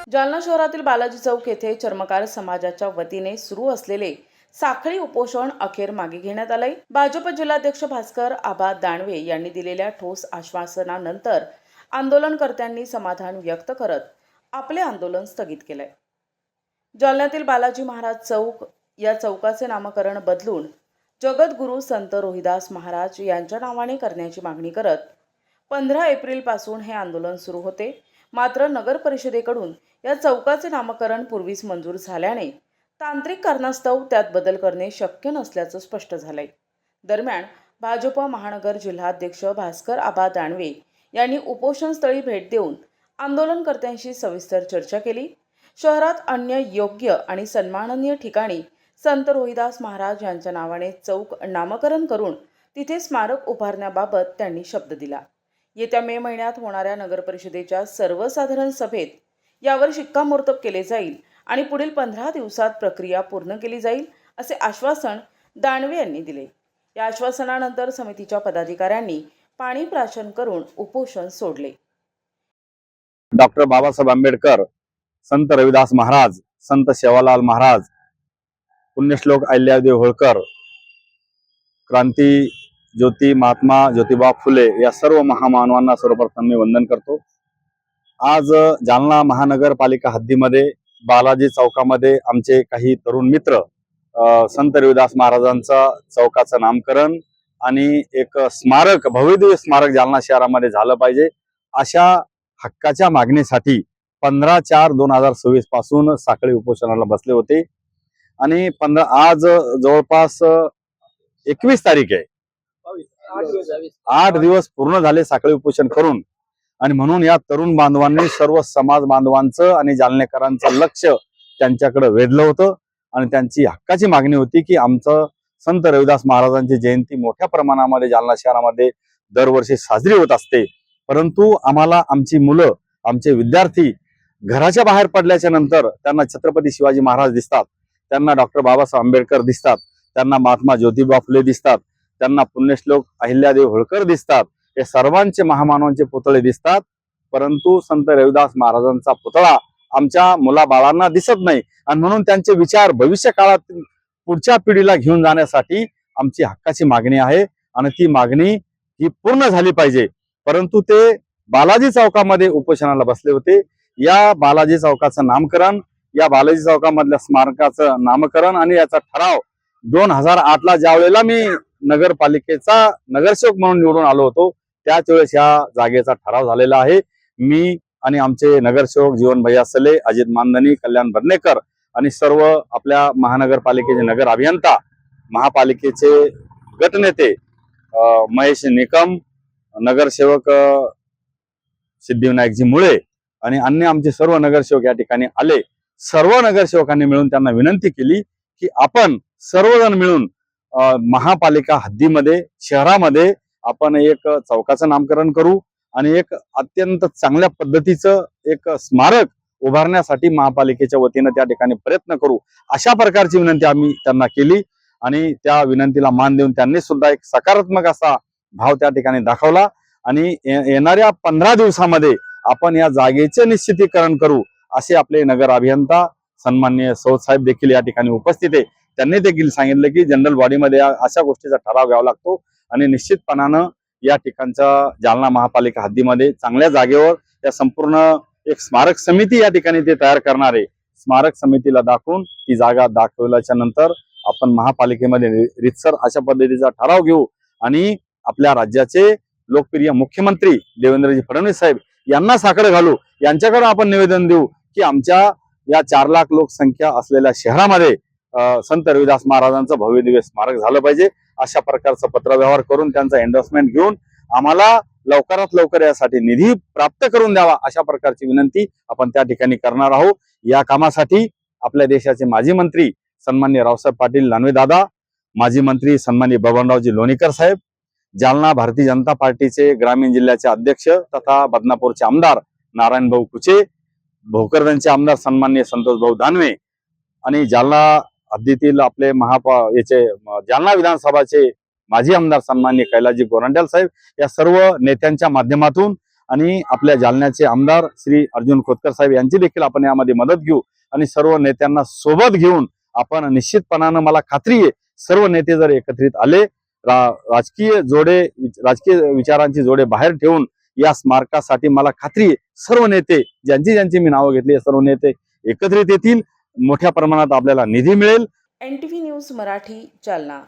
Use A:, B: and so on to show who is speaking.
A: जालना शहरातील बालाजी चौक येथे चर्मकार समाजाच्या वतीने सुरू असलेले साखळी उपोषण अखेर मागे घेण्यात आले। भाजप जिल्हाध्यक्ष भास्कर आबा दानवे यांनी दिलेल्या ठोस आश्वासनानंतर आंदोलनकर्त्यांनी समाधान व्यक्त करत आपले आंदोलन स्थगित केले। जालन्यातील बालाजी महाराज चौक या चौकाचे नामकरण बदलून जगद्गुरू संत रोहिदास महाराज यांच्या नावाने करण्याची मागणी करत 15 एप्रिल पासून हे आंदोलन सुरू होते। मात्र नगर परिषदेकडून या चौकाचे नामकरण पूर्वीच मंजूर झाल्याने तांत्रिक कारणास्तव त्यात बदल करणे शक्य नसल्याचं स्पष्ट झालंय। दरम्यान भाजप महानगर जिल्हाध्यक्ष भास्कर आबा दानवे यांनी उपोषणस्थळी भेट देऊन आंदोलनकर्त्यांशी सविस्तर चर्चा केली। शहरात अन्य योग्य आणि सन्माननीय ठिकाणी संत रोहिदास महाराज यांच्या नावाने चौक नामकरण करून तिथे स्मारक उभारण्याबाबत त्यांनी शब्द दिला। येत्या मे महिन्यात होणाऱ्या नगर परिषदेच्या सर्वसाधारण सभेत यावर शिक्कामोर्तब केले जाईल आणि पुढील 15 दिवसात प्रक्रिया पूर्ण केली जाईल असे आश्वासन दानवे यांनी दिले। या आश्वासनानंतर समितीच्या पदाधिकाऱ्यांनी पाणी प्राशन करून उपोषण सोडले।
B: डॉक्टर बाबासाहेब आंबेडकर, संत रविदास महाराज, संत सेवालाल महाराज, पुण्यश्लोक अहिल्यादेवी होळकर, क्रांती ज्योती महात्मा ज्योतिबा फुले या सर्व महामानवांना सर्वप्रथम मी वंदन करतो। आज जालना महानगरपालिका हद्दीमध्ये बालाजी चौकामध्ये आमचे काही तरुण मित्र संत रविदास महाराजांचा चौकाचं नामकरण आणि एक स्मारक, भव्यदिव्य स्मारक जालना शहरामध्ये झालं पाहिजे अशा हक्काच्या मागणीसाठी 15/4/2026 पासून साखळी उपोषणाला बसले होते आणि आज जवळपास 21 तारीख आहे। 8 दिवस पूर्ण झाले साखळी उपोषण करून आणि म्हणून या तरुण बांधवांनी सर्व समाज बांधवांचं आणि जालनेकरांचं लक्ष त्यांच्याकडे वेधलं होतं आणि त्यांची हक्काची मागणी होती की आमचं संत रविदास महाराजांची जयंती मोठ्या प्रमाणामध्ये जालना शहरामध्ये दरवर्षी साजरी होत असते, परंतु आम्हाला आमची मुलं, आमचे विद्यार्थी घराच्या बाहेर पडल्याच्या नंतर त्यांना छत्रपती शिवाजी महाराज दिसतात, त्यांना डॉक्टर बाबासाहेब आंबेडकर दिसतात, त्यांना महात्मा ज्योतिबा फुले दिसतात, त्यांना पुण्यश्लोक अहिल्यादेवी होळकर दिसतात, हे सर्वांचे महामानवांचे पुतळे दिसतात, परंतु संत रविदास महाराजांचा पुतळा आमच्या मुलाबाळांना दिसत नाही आणि म्हणून त्यांचे विचार भविष्य काळात पुढच्या पिढीला घेऊन जाण्यासाठी आमची हक्काची मागणी आहे आणि ती मागणी ही पूर्ण झाली पाहिजे। परंतु ते बालाजी चौकामध्ये उपोषणाला बसले होते। या बालाजी चौकाचं नामकरण, या बालाजी चौकामधल्या स्मारकाचं नामकरण आणि याचा ठराव 2008 ला ज्या वेळेला मी नगरपालिकेचा नगरसेवक म्हणून निवडून आलो होतो त्याच वेळेस या जागेचा ठराव झालेला आहे। मी आणि आमचे नगरसेवक जीवन भैया सले, अजित मानधनी, कल्याण बर्नेकर आणि सर्व आपल्या महानगरपालिकेचे नगर अभियंता, महापालिकेचे गटनेते महेश निकम, नगरसेवक सिद्धिविनायकजी मुळे आणि अन्य आमचे सर्व नगरसेवक या ठिकाणी आले। सर्व नगरसेवकांनी मिळून त्यांना विनंती केली की आपण सर्वजण मिळून महापालिका हद्दीमध्ये, शहरामध्ये आपण एक चौकाचं नामकरण करू आणि एक अत्यंत चांगल्या पद्धतीचं एक स्मारक उभारण्यासाठी महापालिकेच्या वतीने त्या ठिकाणी प्रयत्न करू, अशा प्रकारची विनंती आम्ही त्यांना केली आणि त्या विनंतीला मान देऊन त्यांनी सुद्धा एक सकारात्मक असा भाव त्या ठिकाणी दाखवला आणि येणाऱ्या 15 दिवसामध्ये आपण या जागेचे निश्चितीकरण करू असे आपले नगर अभियंता सन्माननीय सौद साहेब देखील या ठिकाणी उपस्थित आहे। त्यांनी देखील सांगितलं की जनरल बॉडीमध्ये अशा गोष्टीचा ठराव घ्यावा लागतो आणि निश्चितपणानं या ठिकाणच्या जालना महापालिका हद्दीमध्ये चांगल्या जागेवर या संपूर्ण एक स्मारक समिती या ठिकाणी ते तयार करणार आहे। स्मारक समितीला दाखवून ती जागा दाखवल्याच्या नंतर आपण महापालिकेमध्ये रितसर अशा पद्धतीचा ठराव घेऊ आणि आपल्या राज्याचे लोकप्रिय मुख्यमंत्री देवेंद्रजी फडणवीस साहेब यांना साकडं घालू, यांच्याकडे आपण निवेदन देऊ की आमच्या या 4 लाख लोकसंख्या असलेल्या शहरामध्ये संत रविदास महाराजांचं भव्यदिव्य स्मारक झालं पाहिजे। अशा प्रकारचं पत्रव्यवहार करून त्यांचा एंडोर्समेंट घेऊन आम्हाला लवकरात लवकर यासाठी निधी प्राप्त करून द्यावा अशा प्रकारची विनंती आपण त्या ठिकाणी करणार आहोत। या कामासाठी आपल्या देशाचे माजी मंत्री सन्माननीय रावसाहेब पाटील दानवे दादा, माजी मंत्री सन्माननीय बबनरावजी लोणीकर साहेब, जालना भारतीय जनता पार्टीचे ग्रामीण जिल्ह्याचे अध्यक्ष तथा बदनापूरचे आमदार नारायण भाऊ कुचे, भोकरदनचे आमदार सन्माननीय संतोष भाऊ दानवे आणि जालना हद्दीतील आपले जालना विधानसभाचे माजी आमदार सन्माननीय कैलासजी गोरंट्याल साहेब या सर्व नेत्यांच्या माध्यमातून आणि आपल्या जालन्याचे आमदार श्री अर्जुन खोतकर साहेब यांची देखील आपण यामध्ये मदत घेऊ आणि सर्व नेत्यांना सोबत घेऊन आपण निश्चितपणानं, मला खात्री आहे, सर्व नेते जर एकत्रित आले, राजकीय विचारांची जोडे बाहेर ठेवून या स्मारकासाठी मला खात्री आहे सर्व नेते, ज्यांची मी नावं घेतली, सर्व नेते एकत्रित येतील. मोठ्या प्रमाणात आपल्याला निधी मिळेल.
A: NTV news Marathi, Jalna.